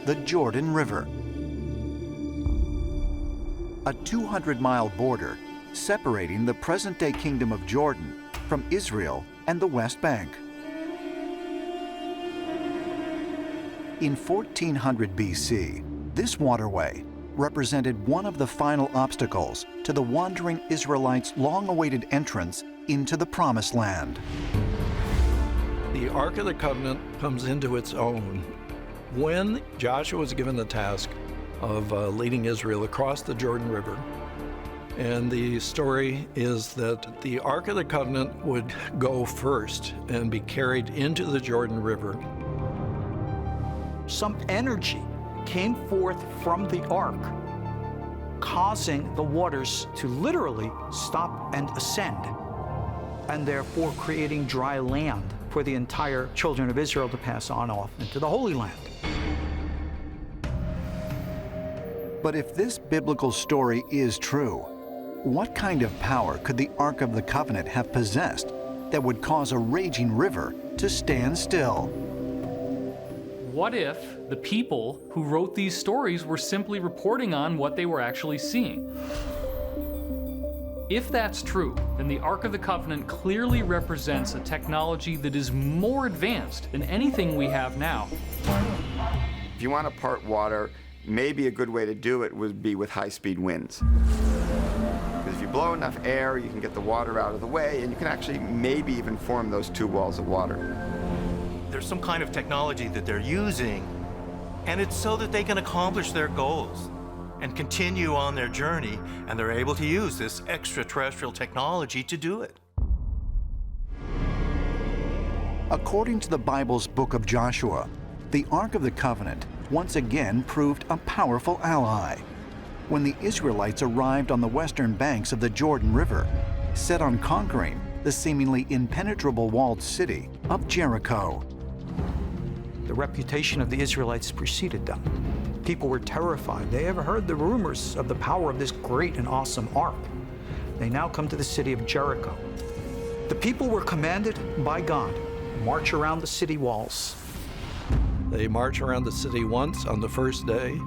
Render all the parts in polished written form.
the Jordan River. A 200-mile border separating the present-day Kingdom of Jordan from Israel and the West Bank. In 1400 BC, this waterway represented one of the final obstacles to the wandering Israelites' long-awaited entrance into the Promised Land. The Ark of the Covenant comes into its own when Joshua was given the task of leading Israel across the Jordan River. And the story is that the Ark of the Covenant would go first and be carried into the Jordan River. Some energy came forth from the ark, causing the waters to literally stop and ascend, and therefore creating dry land for the entire children of Israel to pass on off into the Holy Land. But if this biblical story is true, what kind of power could the Ark of the Covenant have possessed that would cause a raging river to stand still? What if the people who wrote these stories were simply reporting on what they were actually seeing? If that's true, then the Ark of the Covenant clearly represents a technology that is more advanced than anything we have now. If you want to part water, maybe a good way to do it would be with high-speed winds. Because if you blow enough air, you can get the water out of the way, and you can actually maybe even form those two walls of water. There's some kind of technology that they're using, and it's so that they can accomplish their goals and continue on their journey, and they're able to use this extraterrestrial technology to do it. According to the Bible's book of Joshua, the Ark of the Covenant once again proved a powerful ally when the Israelites arrived on the western banks of the Jordan River, set on conquering the seemingly impenetrable walled city of Jericho. The reputation of the Israelites preceded them. People were terrified. They ever heard the rumors of the power of this great and awesome ark. They now come to the city of Jericho. The people were commanded by God to march around the city walls. They march around the city once on the first day.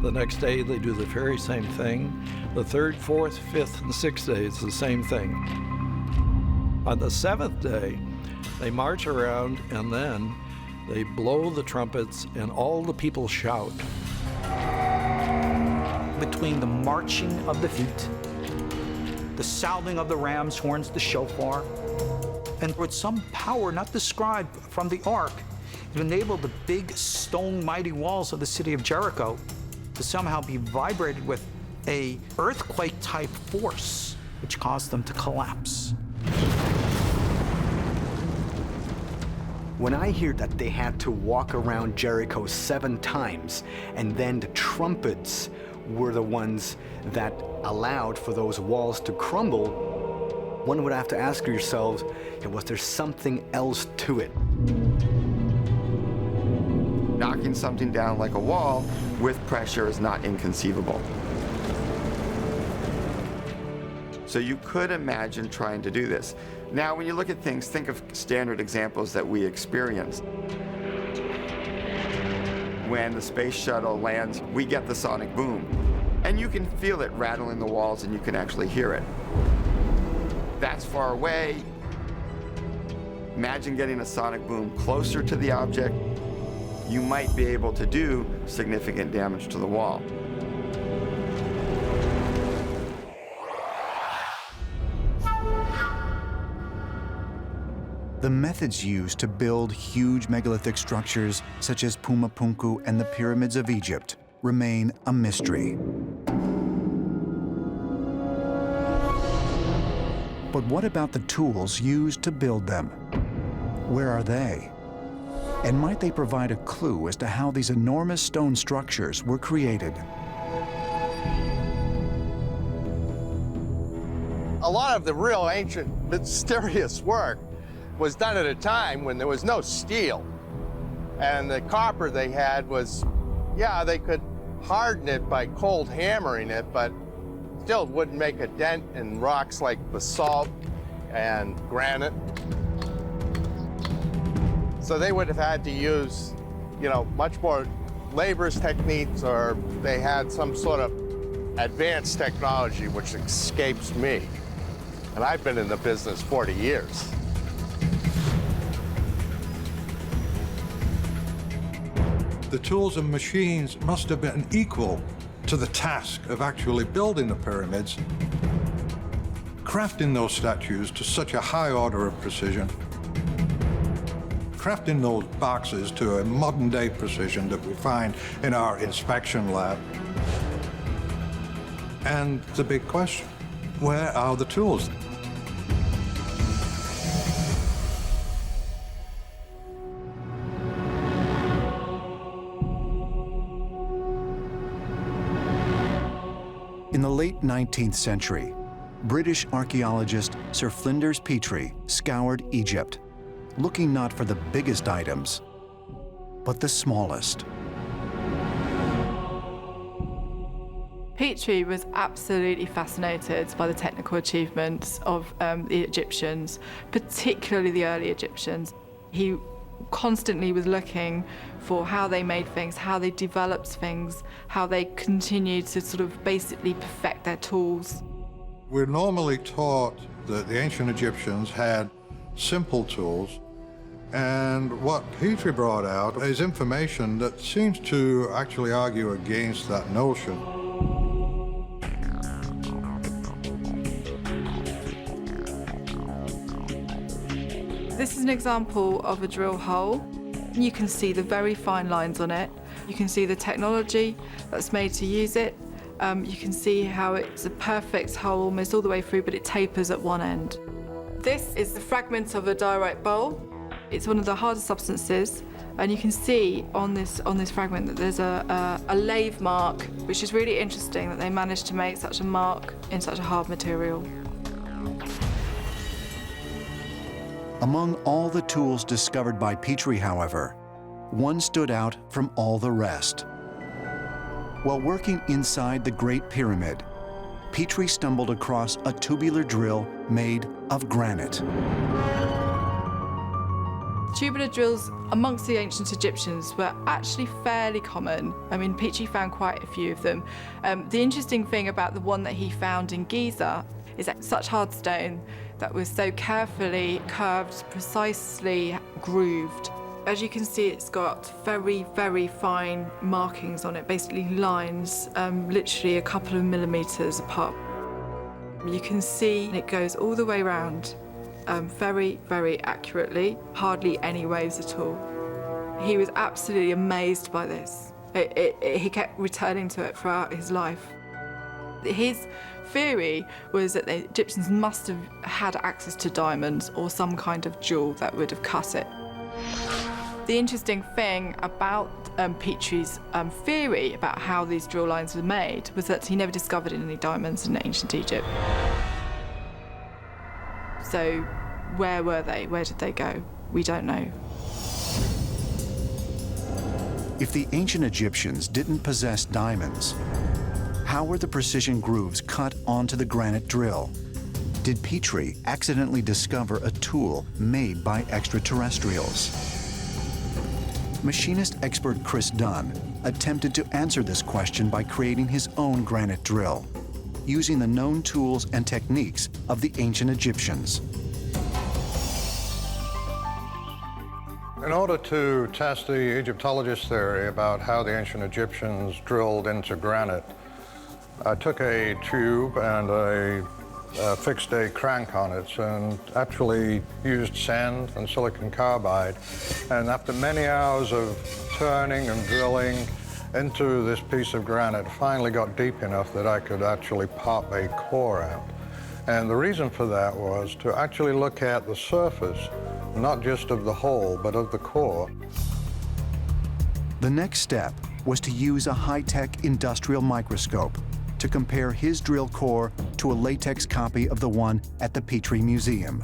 The next day they do the very same thing. The third, fourth, fifth, and sixth day it's the same thing. On the seventh day, they march around and then they blow the trumpets and all the people shout. Between the marching of the feet, the sounding of the ram's horns, the shofar, and with some power not described from the ark, it enabled the big stone mighty walls of the city of Jericho to somehow be vibrated with a earthquake-type force, which caused them to collapse. When I hear that they had to walk around Jericho 7 times, and then the trumpets were the ones that allowed for those walls to crumble, one would have to ask yourselves, was there something else to it? Knocking something down like a wall with pressure is not inconceivable. So you could imagine trying to do this. Now, when you look at things, think of standard examples that we experience. When the space shuttle lands, we get the sonic boom. And you can feel it rattling the walls, and you can actually hear it. That's far away. Imagine getting a sonic boom closer to the object. You might be able to do significant damage to the wall. The methods used to build huge megalithic structures, such as Pumapunku and the pyramids of Egypt, remain a mystery. But what about the tools used to build them? Where are they? And might they provide a clue as to how these enormous stone structures were created? A lot of the real ancient, mysterious work was done at a time when there was no steel. And the copper they had was, yeah, they could harden it by cold hammering it, but still wouldn't make a dent in rocks like basalt and granite. So they would have had to use, much more labor's techniques, or they had some sort of advanced technology which escapes me. And I've been in the business 40 years. The tools and machines must have been equal to the task of actually building the pyramids, crafting those statues to such a high order of precision, crafting those boxes to a modern-day precision that we find in our inspection lab. And the big question, where are the tools? In the late 19th century, British archaeologist Sir Flinders Petrie scoured Egypt, looking not for the biggest items, but the smallest. Petrie was absolutely fascinated by the technical achievements of the Egyptians, particularly the early Egyptians. He constantly was looking for how they made things, how they developed things, how they continued to sort of basically perfect their tools. We're normally taught that the ancient Egyptians had simple tools, and what Petrie brought out is information that seems to actually argue against that notion. This is an example of a drill hole. You can see the very fine lines on it. You can see the technology that's made to use it. You can see how it's a perfect hole almost all the way through, but it tapers at one end. This is the fragment of a diorite bowl. It's one of the hardest substances, and you can see on this fragment that there's a lathe mark, which is really interesting that they managed to make such a mark in such a hard material. Among all the tools discovered by Petrie, however, one stood out from all the rest. While working inside the Great Pyramid, Petrie stumbled across a tubular drill made of granite. Tubular drills amongst the ancient Egyptians were actually fairly common. I mean, Petrie found quite a few of them. The interesting thing about the one that he found in Giza is that such hard stone that was so carefully curved, precisely grooved. As you can see, it's got very, very fine markings on it, basically lines, literally a couple of millimeters apart. You can see it goes all the way around, very, very accurately, hardly any waves at all. He was absolutely amazed by this. He kept returning to it throughout his life. His theory was that the Egyptians must have had access to diamonds or some kind of jewel that would have cut it. The interesting thing about Petrie's theory about how these drill lines were made was that he never discovered any diamonds in ancient Egypt. So where were they? Where did they go? We don't know. If the ancient Egyptians didn't possess diamonds, how were the precision grooves cut onto the granite drill? Did Petrie accidentally discover a tool made by extraterrestrials? Machinist expert Chris Dunn attempted to answer this question by creating his own granite drill, using the known tools and techniques of the ancient Egyptians. In order to test the Egyptologist theory about how the ancient Egyptians drilled into granite, I took a tube and fixed a crank on it and actually used sand and silicon carbide. And after many hours of turning and drilling into this piece of granite, finally got deep enough that I could actually pop a core out. And the reason for that was to actually look at the surface, not just of the hole, but of the core. The next step was to use a high-tech industrial microscope to compare his drill core to a latex copy of the one at the Petrie Museum.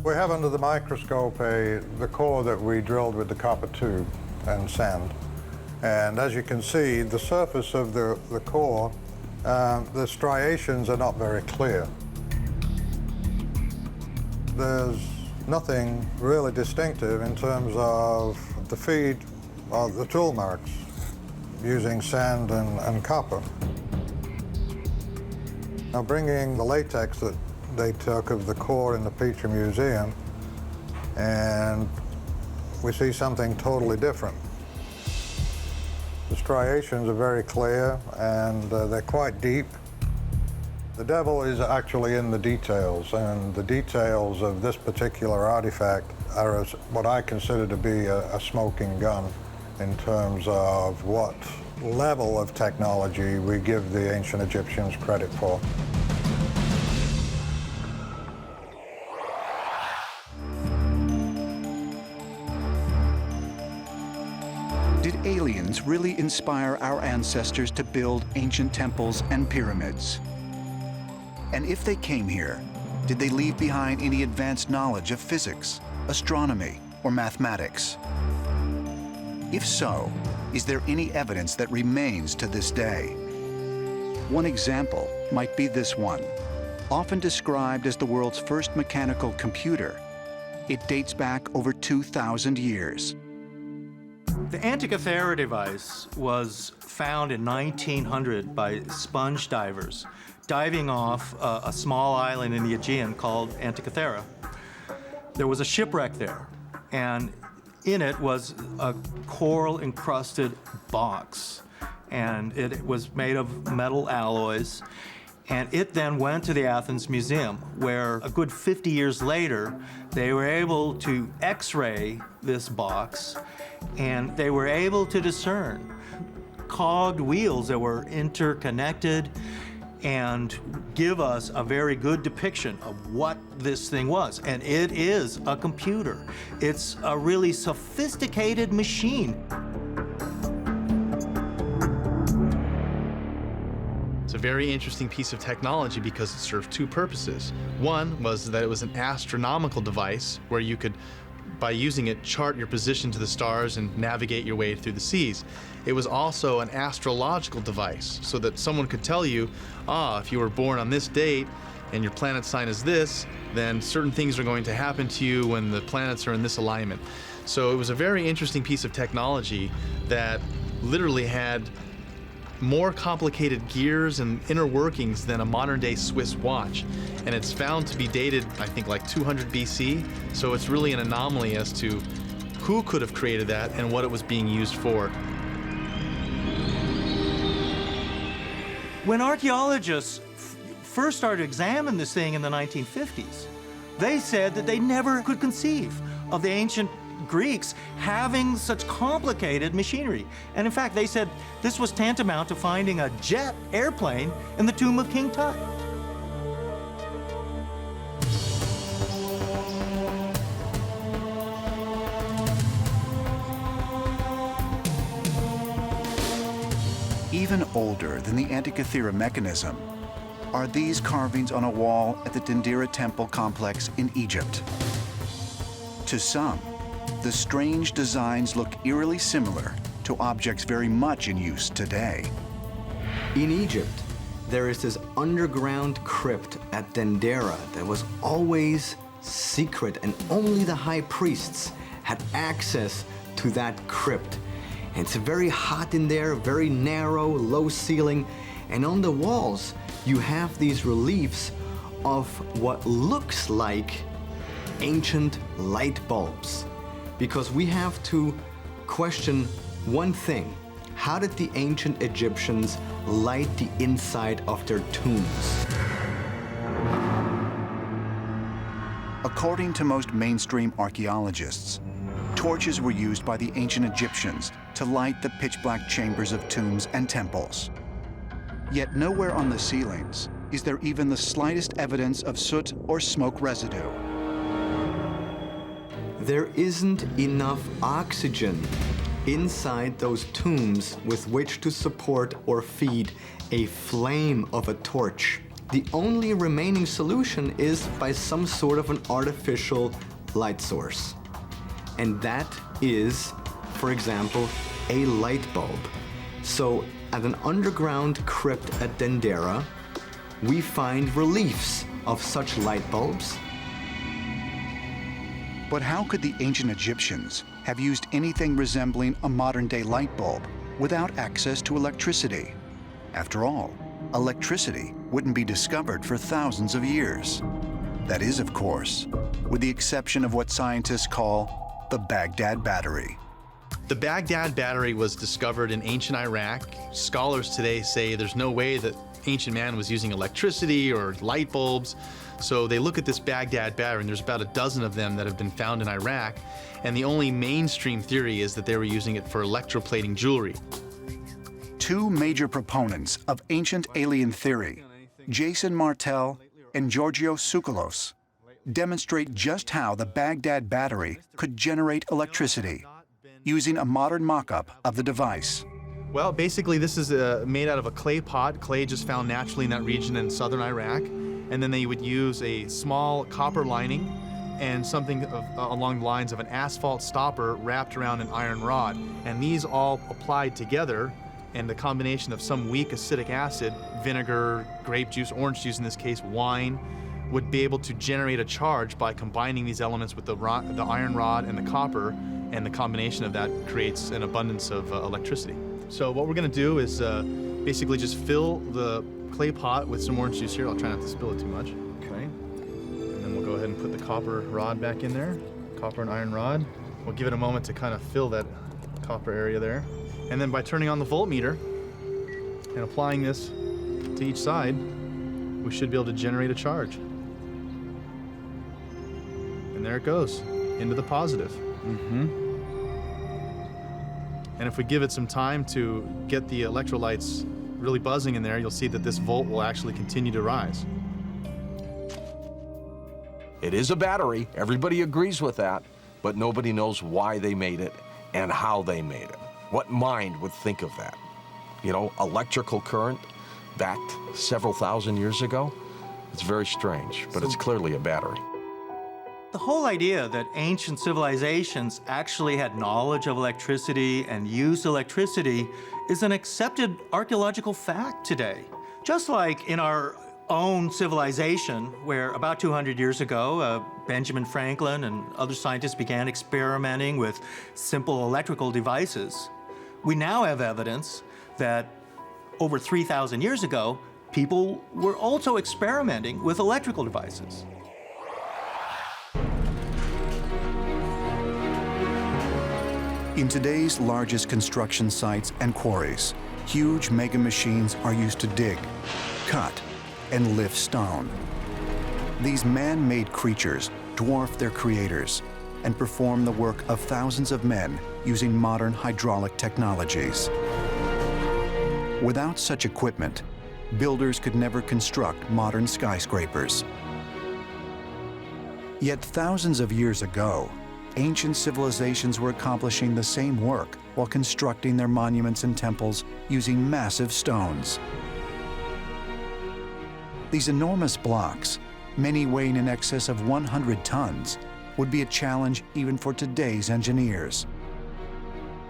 We have under the microscope the core that we drilled with the copper tube and sand. And as you can see, the surface of the core, the striations are not very clear. There's nothing really distinctive in terms of the feed of the tool marks. using sand and copper. Now, bringing the latex that they took of the core in the Petrie Museum, and we see something totally different. The striations are very clear, and they're quite deep. The devil is actually in the details, and the details of this particular artifact are what I consider to be a smoking gun in terms of what level of technology we give the ancient Egyptians credit for. Did aliens really inspire our ancestors to build ancient temples and pyramids? And if they came here, did they leave behind any advanced knowledge of physics, astronomy, or mathematics? If so, is there any evidence that remains to this day? One example might be this one. Often described as the world's first mechanical computer, it dates back over 2,000 years. The Antikythera device was found in 1900 by sponge divers diving off a small island in the Aegean called Antikythera. There was a shipwreck there, and in it was a coral-encrusted box, and it was made of metal alloys. And it then went to the Athens Museum, where a good 50 years later, they were able to X-ray this box, and they were able to discern cogged wheels that were interconnected and give us a very good depiction of what this thing was. And it is a computer. It's a really sophisticated machine. It's a very interesting piece of technology because it served two purposes. One was that it was an astronomical device where you could, by using it, chart your position to the stars and navigate your way through the seas. It was also an astrological device so that someone could tell you, if you were born on this date and your planet sign is this, then certain things are going to happen to you when the planets are in this alignment. So it was a very interesting piece of technology that literally had more complicated gears and inner workings than a modern-day Swiss watch. And it's found to be dated, I think, like 200 BC. So it's really an anomaly as to who could have created that and what it was being used for. When archaeologists first started to examine this thing in the 1950s, they said that they never could conceive of the ancient Greeks having such complicated machinery. And in fact, they said this was tantamount to finding a jet airplane in the tomb of King Tut. Even older than the Antikythera mechanism are these carvings on a wall at the Dendera temple complex in Egypt. To some, the strange designs look eerily similar to objects very much in use today. In Egypt, there is this underground crypt at Dendera that was always secret, and only the high priests had access to that crypt. And it's very hot in there, very narrow, low ceiling, and on the walls you have these reliefs of what looks like ancient light bulbs. Because we have to question one thing: how did the ancient Egyptians light the inside of their tombs? According to most mainstream archaeologists, torches were used by the ancient Egyptians to light the pitch-black chambers of tombs and temples. Yet nowhere on the ceilings is there even the slightest evidence of soot or smoke residue. There isn't enough oxygen inside those tombs with which to support or feed a flame of a torch. The only remaining solution is by some sort of an artificial light source. And that is, for example, a light bulb. So at an underground crypt at Dendera, we find reliefs of such light bulbs. But how could the ancient Egyptians have used anything resembling a modern-day light bulb without access to electricity. After all, electricity wouldn't be discovered for thousands of years. That is, of course, with the exception of what scientists call the Baghdad Battery. The Baghdad Battery was discovered in ancient Iraq. Scholars today say there's no way that ancient man was using electricity or light bulbs. So they look at this Baghdad Battery, and there's about a dozen of them that have been found in Iraq. And the only mainstream theory is that they were using it for electroplating jewelry. Two major proponents of ancient alien theory, Jason Martel and Georgios Tsoukalos, demonstrate just how the Baghdad Battery could generate electricity using a modern mock-up of the device. Well, basically this is made out of a clay pot, clay just found naturally in that region in southern Iraq. And then they would use a small copper lining and something along the lines of an asphalt stopper wrapped around an iron rod. And these all applied together, and the combination of some weak acidic acid, vinegar, grape juice, orange juice in this case, wine, would be able to generate a charge by combining these elements with the iron rod and the copper, and the combination of that creates an abundance of electricity. So what we're gonna do is basically just fill the clay pot with some orange juice here. I'll try not to spill it too much. Okay. And then we'll go ahead and put the copper rod back in there. Copper and iron rod. We'll give it a moment to kind of fill that copper area there. And then by turning on the voltmeter and applying this to each side, we should be able to generate a charge. And there it goes, into the positive. And if we give it some time to get the electrolytes really buzzing in there, you'll see that this volt will actually continue to rise. It is a battery, everybody agrees with that, but nobody knows why they made it and how they made it. What mind would think of that? You know, electrical current back several thousand years ago? It's very strange, but it's clearly a battery. The whole idea that ancient civilizations actually had knowledge of electricity and used electricity is an accepted archaeological fact today. Just like in our own civilization, where about 200 years ago, Benjamin Franklin and other scientists began experimenting with simple electrical devices, we now have evidence that over 3,000 years ago, people were also experimenting with electrical devices. In today's largest construction sites and quarries, huge mega machines are used to dig, cut, and lift stone. These man-made creatures dwarf their creators and perform the work of thousands of men using modern hydraulic technologies. Without such equipment, builders could never construct modern skyscrapers. Yet thousands of years ago, ancient civilizations were accomplishing the same work while constructing their monuments and temples using massive stones. These enormous blocks, many weighing in excess of 100 tons, would be a challenge even for today's engineers.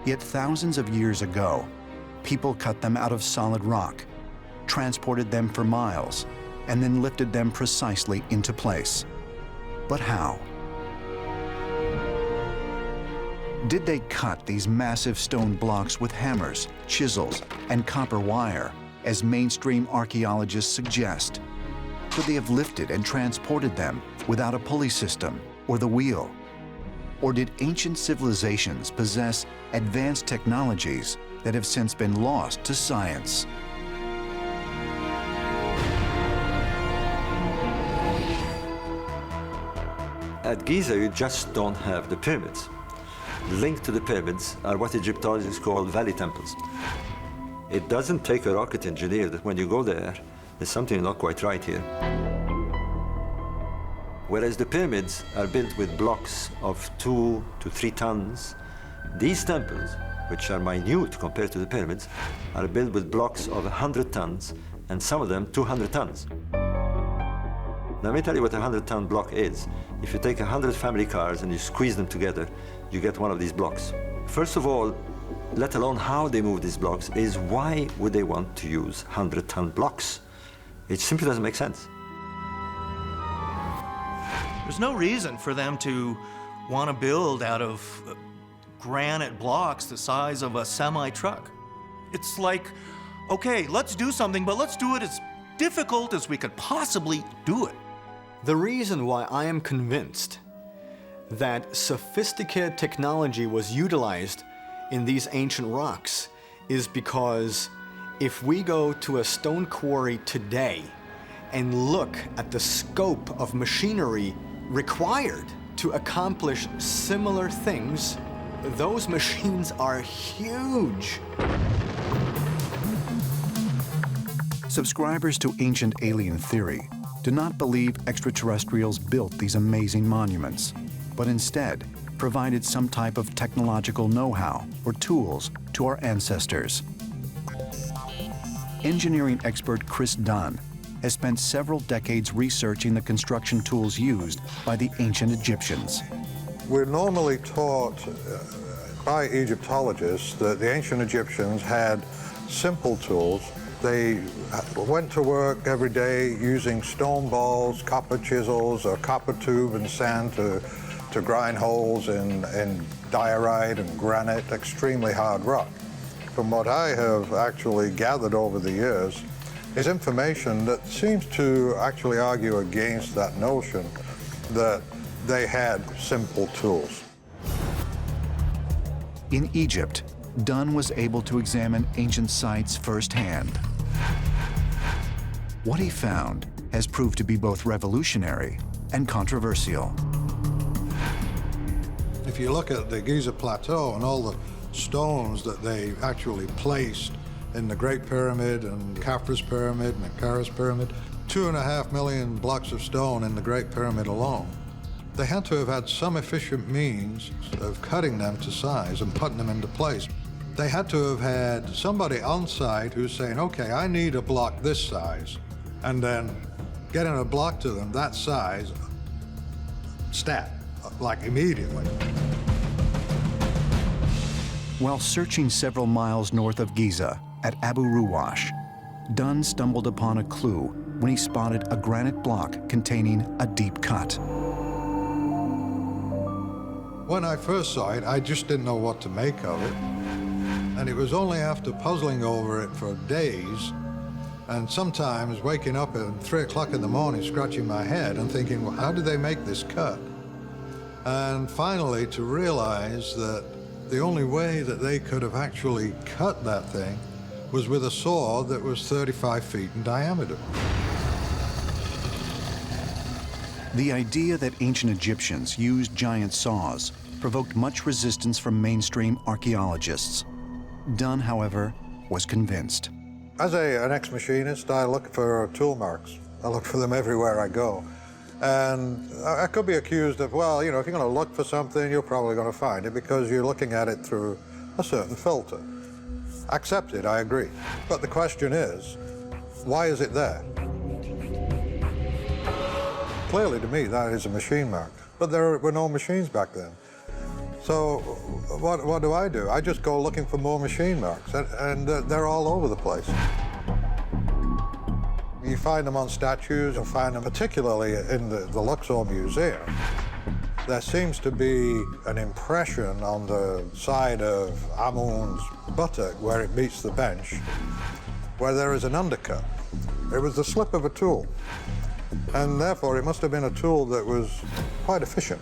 Yet thousands of years ago, people cut them out of solid rock, transported them for miles, and then lifted them precisely into place. But how? Did they cut these massive stone blocks with hammers, chisels, and copper wire, as mainstream archaeologists suggest? Could they have lifted and transported them without a pulley system or the wheel? Or did ancient civilizations possess advanced technologies that have since been lost to science? At Giza, you just don't have the pyramids. Linked to the pyramids are what Egyptologists call valley temples. It doesn't take a rocket engineer that when you go there, there's something not quite right here. Whereas the pyramids are built with blocks of 2 to 3 tons, these temples, which are minute compared to the pyramids, are built with blocks of 100 tons, and some of them 200 tons. Now, let me tell you what a 100-ton block is. If you take 100 family cars and you squeeze them together, you get one of these blocks. First of all, let alone how they move these blocks, is why would they want to use 100-ton blocks? It simply doesn't make sense. There's no reason for them to want to build out of granite blocks the size of a semi-truck. It's like, okay, let's do something, but let's do it as difficult as we could possibly do it. The reason why I am convinced that sophisticated technology was utilized in these ancient rocks is because if we go to a stone quarry today and look at the scope of machinery required to accomplish similar things, those machines are huge. Subscribers to Ancient Alien Theory do not believe extraterrestrials built these amazing monuments, but instead provided some type of technological know-how or tools to our ancestors. Engineering expert Chris Dunn has spent several decades researching the construction tools used by the ancient Egyptians. We're normally taught by Egyptologists that the ancient Egyptians had simple tools. They went to work every day using stone balls, copper chisels, a copper tube and sand to grind holes in diorite and granite, extremely hard rock. From what I have actually gathered over the years is information that seems to actually argue against that notion that they had simple tools. In Egypt, Dunn was able to examine ancient sites firsthand. What he found has proved to be both revolutionary and controversial. If you look at the Giza Plateau and all the stones that they actually placed in the Great Pyramid and Khafre's Pyramid and Menkaura's Pyramid, 2.5 million blocks of stone in the Great Pyramid alone. They had to have had some efficient means of cutting them to size and putting them into place. They had to have had somebody on site who's saying, okay, I need a block this size, and then getting a block to them that size, stat, like immediately. While searching several miles north of Giza at Abu Ruwash, Dunn stumbled upon a clue when he spotted a granite block containing a deep cut. When I first saw it, I just didn't know what to make of it. And it was only after puzzling over it for days and sometimes waking up at 3 o'clock in the morning, scratching my head and thinking, well, how did they make this cut? And finally to realize that the only way that they could have actually cut that thing was with a saw that was 35 feet in diameter. The idea that ancient Egyptians used giant saws provoked much resistance from mainstream archaeologists. Dunn, however, was convinced. As an ex-machinist, I look for tool marks. I look for them everywhere I go. And I could be accused of, well, you know, if you're going to look for something, you're probably going to find it because you're looking at it through a certain filter. Accepted, I agree. But the question is, why is it there? Clearly, to me, that is a machine mark. But there were no machines back then. So what do? I just go looking for more machine marks, and they're all over the place. You find them on statues, you'll find them particularly in the Luxor Museum. There seems to be an impression on the side of Amun's buttock where it meets the bench, where there is an undercut. It was the slip of a tool, and therefore it must have been a tool that was quite efficient.